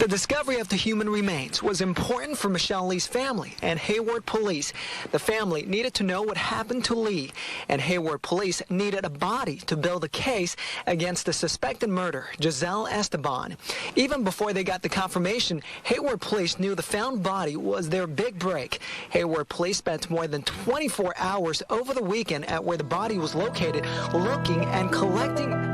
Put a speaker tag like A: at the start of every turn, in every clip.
A: The discovery of the human remains was important for Michelle Lee's family and Hayward police. The family needed to know what happened to Lee, and Hayward police needed a body to build a case against the suspected murderer, Giselle Esteban. Even before they got the confirmation, Hayward police knew the found body was their big break. Hayward police spent more than 24 hours over the weekend at where the body was located, looking and collecting.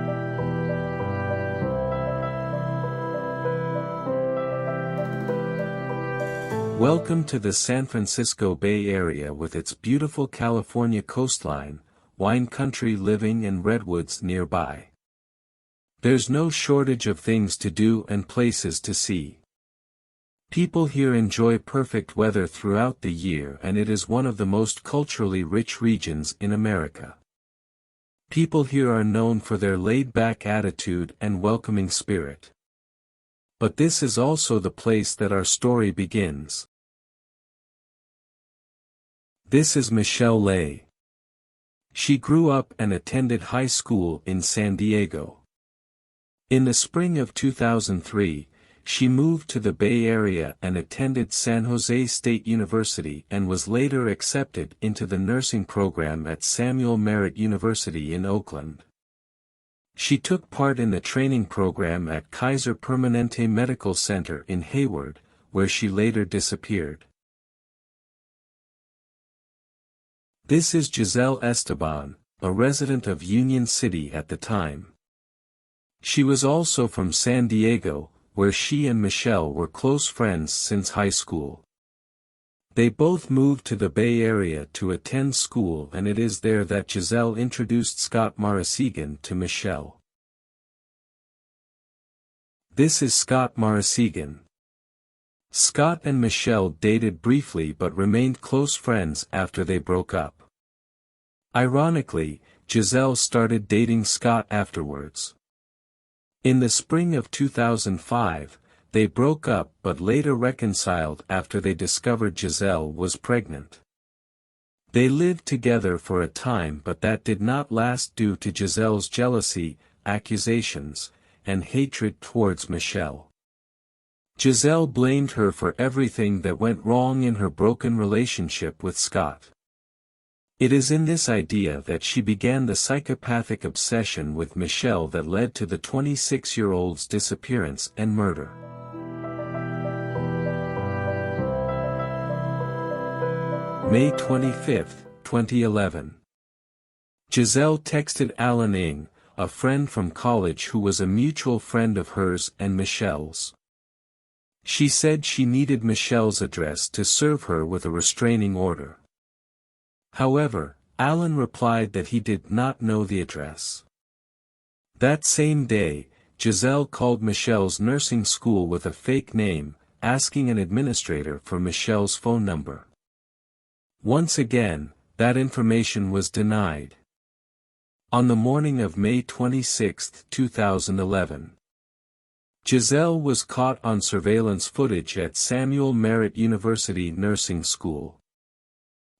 B: Welcome to the San Francisco Bay Area with its beautiful California coastline, wine country living and redwoods nearby. There's no shortage of things to do and places to see. People here enjoy perfect weather throughout the year, and it is one of the most culturally rich regions in America. People here are known for their laid-back attitude and welcoming spirit. But this is also the place that our story begins. This is Michelle Lee. She grew up and attended high school in San Diego. In the spring of 2003, she moved to the Bay Area and attended San Jose State University and was later accepted into the nursing program at Samuel Merritt University in Oakland. She took part in the training program at Kaiser Permanente Medical Center in Hayward, where she later disappeared. This is Giselle Esteban, a resident of Union City at the time. She was also from San Diego, where she and Michelle were close friends since high school. They both moved to the Bay Area to attend school, and it is there that Giselle introduced Scott MARASIGAN to Michelle. This is Scott MARASIGAN. Scott and Michelle dated briefly but remained close friends after they broke up. Ironically, Giselle started dating Scott afterwards. In the spring of 2005, they broke up but later reconciled after they discovered Giselle was pregnant. They lived together for a time, but that did not last due to Giselle's jealousy, accusations, and hatred towards Michelle. Giselle blamed her for everything that went wrong in her broken relationship with Scott. It is in this idea that she began the psychopathic obsession with Michelle that led to the 26-year-old's disappearance and murder. May 25, 2011. Giselle texted Alan Ng, a friend from college who was a mutual friend of hers and Michelle's. She said she needed Michelle's address to serve her with a restraining order. However, Alan replied that he did not know the address. That same day, Giselle called Michelle's nursing school with a fake name, asking an administrator for Michelle's phone number. Once again, that information was denied. On the morning of May 26, 2011, Giselle was caught on surveillance footage at Samuel Merritt University Nursing School.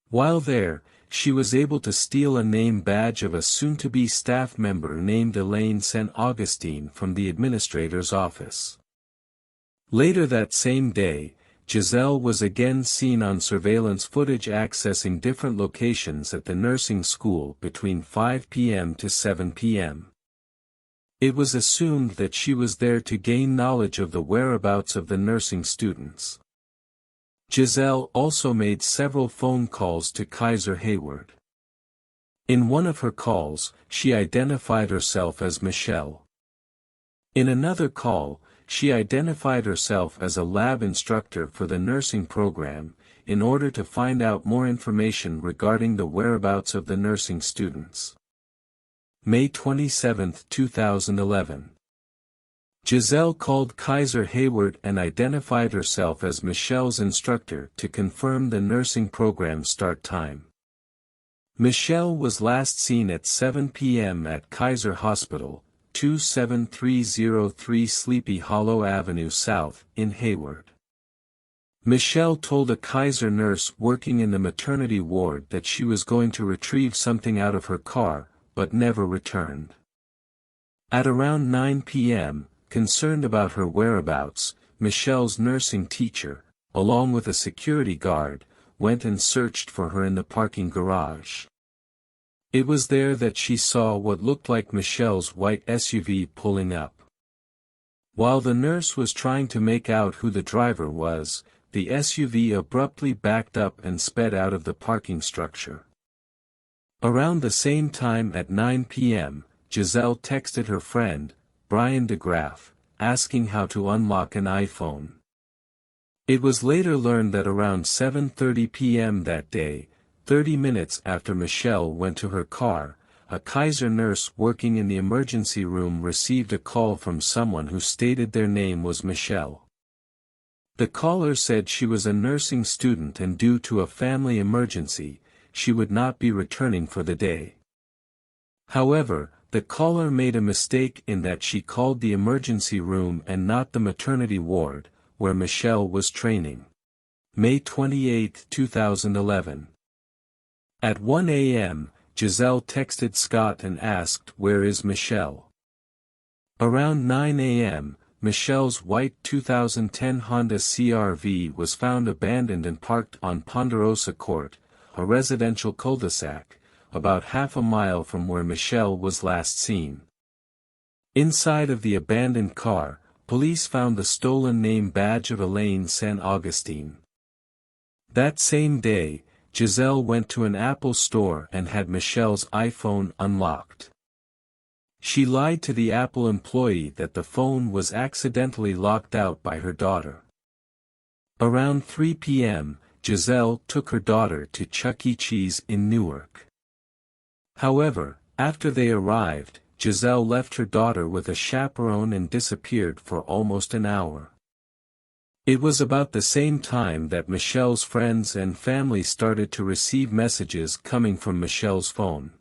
B: While there, she was able to steal a name badge of a soon-to-be staff member named Elaine St. Augustine from the administrator's office. Later that same day, Giselle was again seen on surveillance footage accessing different locations at the nursing school between 5 p.m. to 7 p.m. It was assumed that she was there to gain knowledge of the whereabouts of the nursing students. Giselle also made several phone calls to Kaiser Hayward. In one of her calls, she identified herself as Michelle. In another call, she identified herself as a lab instructor for the nursing program, in order to find out more information regarding the whereabouts of the nursing students. May 27, 2011. Giselle called Kaiser Hayward and identified herself as Michelle's instructor to confirm the nursing program start time. Michelle was last seen at 7 p.m. at Kaiser Hospital, 27303 Sleepy Hollow Avenue South, in Hayward. Michelle told a Kaiser nurse working in the maternity ward that she was going to retrieve something out of her car, but never returned. At around 9 p.m., concerned about her whereabouts, Michelle's nursing teacher, along with a security guard, went and searched for her in the parking garage. It was there that she saw what looked like Michelle's white SUV pulling up. While the nurse was trying to make out who the driver was, the SUV abruptly backed up and sped out of the parking structure. Around the same time at 9 p.m., Giselle texted her friend, Brian DeGraff, asking how to unlock an iPhone. It was later learned that around 7:30 p.m. that day, 30 minutes after Michelle went to her car, a Kaiser nurse working in the emergency room received a call from someone who stated their name was Michelle. The caller said she was a nursing student and due to a family emergency, she would not be returning for the day. However, the caller made a mistake in that she called the emergency room and not the maternity ward, where Michelle was training. May 28, 2011. At 1 a.m., Giselle texted Scott and asked, "Where is Michelle?" Around 9 a.m., Michelle's white 2010 Honda CR-V was found abandoned and parked on Ponderosa Court, a residential cul-de-sac, about half a mile from where Michelle was last seen. Inside of the abandoned car, police found the stolen name badge of Elaine San Augustine. That same day, Giselle went to an Apple store and had Michelle's iPhone unlocked. She lied to the Apple employee that the phone was accidentally locked out by her daughter. Around 3 p.m., Giselle took her daughter to Chuck E. Cheese in Newark. However, after they arrived, Giselle left her daughter with a chaperone and disappeared for almost an hour. It was about the same time that Michelle's friends and family started to receive messages coming from Michelle's phone.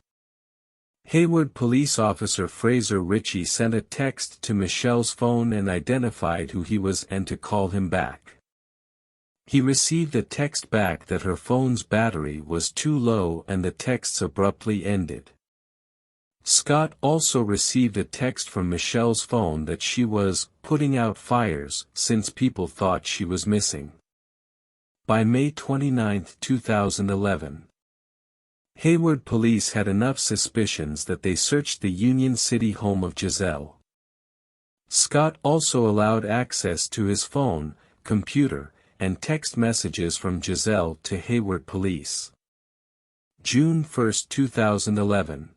B: Hayward police officer Fraser Ritchie sent a text to Michelle's phone and identified who he was and to call him back. He received a text back that her phone's battery was too low and the texts abruptly ended. Scott also received a text from Michelle's phone that she was putting out fires since people thought she was missing. By May 29, 2011, Hayward police had enough suspicions that they searched the Union City home of Giselle. Scott also allowed access to his phone, computer, and text messages from Giselle to Hayward police. June 1, 2011.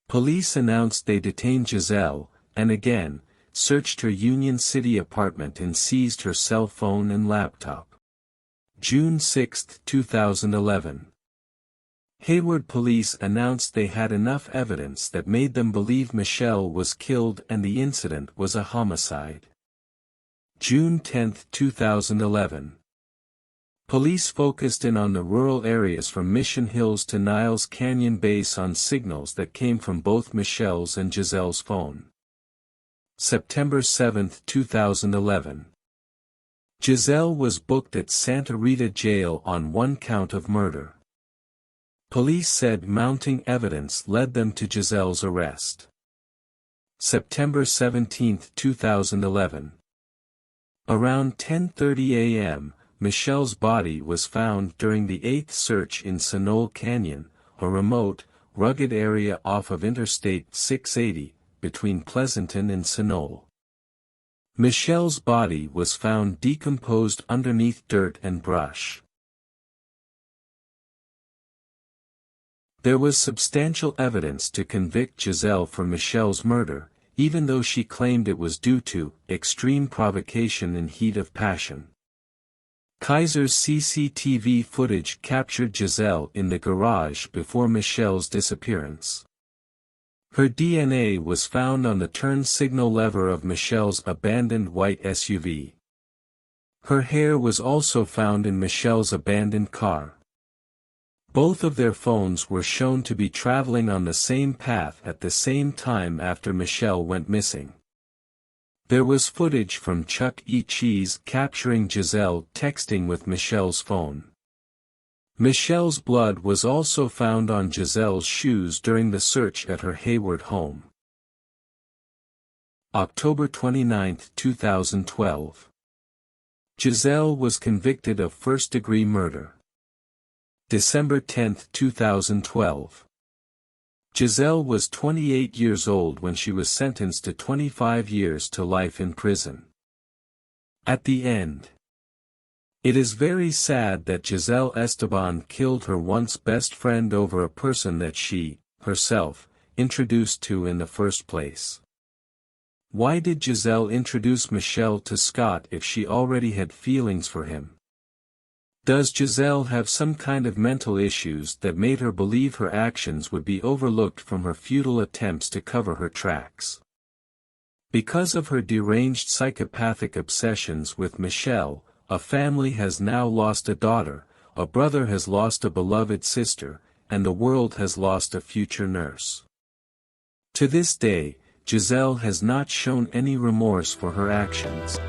B: Police announced they detained Giselle, and again, searched her Union City apartment and seized her cell phone and laptop. June 6, 2011. Hayward police announced they had enough evidence that made them believe Michelle was killed and the incident was a homicide. June 10, 2011. Police focused in on the rural areas from Mission Hills to Niles Canyon Base on signals that came from both Michelle's and Giselle's phone. September 7, 2011. Giselle was booked at Santa Rita Jail on one count of murder. Police said mounting evidence led them to Giselle's arrest. September 17, 2011. Around 10:30 a.m., Michelle's body was found during the 8th search in Sonole Canyon, a remote, rugged area off of Interstate 680, between Pleasanton and Sonole. Michelle's body was found decomposed underneath dirt and brush. There was substantial evidence to convict Giselle for Michelle's murder, even though she claimed it was due to extreme provocation and heat of passion. Kaiser's CCTV footage captured Giselle in the garage before Michelle's disappearance. Her DNA was found on the turn signal lever of Michelle's abandoned white SUV. Her hair was also found in Michelle's abandoned car. Both of their phones were shown to be traveling on the same path at the same time after Michelle went missing. There was footage from Chuck E. Cheese capturing Giselle texting with Michelle's phone. Michelle's blood was also found on Giselle's shoes during the search at her Hayward home. October 29, 2012. Giselle was convicted of first-degree murder. December 10, 2012. Giselle was 28 years old when she was sentenced to 25 years to life in prison. At the end. It is very sad that Giselle Esteban killed her once best friend over a person that she, herself, introduced to in the first place. Why did Giselle introduce Michel to Scott if she already had feelings for him? Does Giselle have some kind of mental issues that made her believe her actions would be overlooked from her futile attempts to cover her tracks? Because of her deranged psychopathic obsessions with Michel, a family has now lost a daughter, a brother has lost a beloved sister, and the world has lost a future nurse. To this day, Giselle has not shown any remorse for her actions.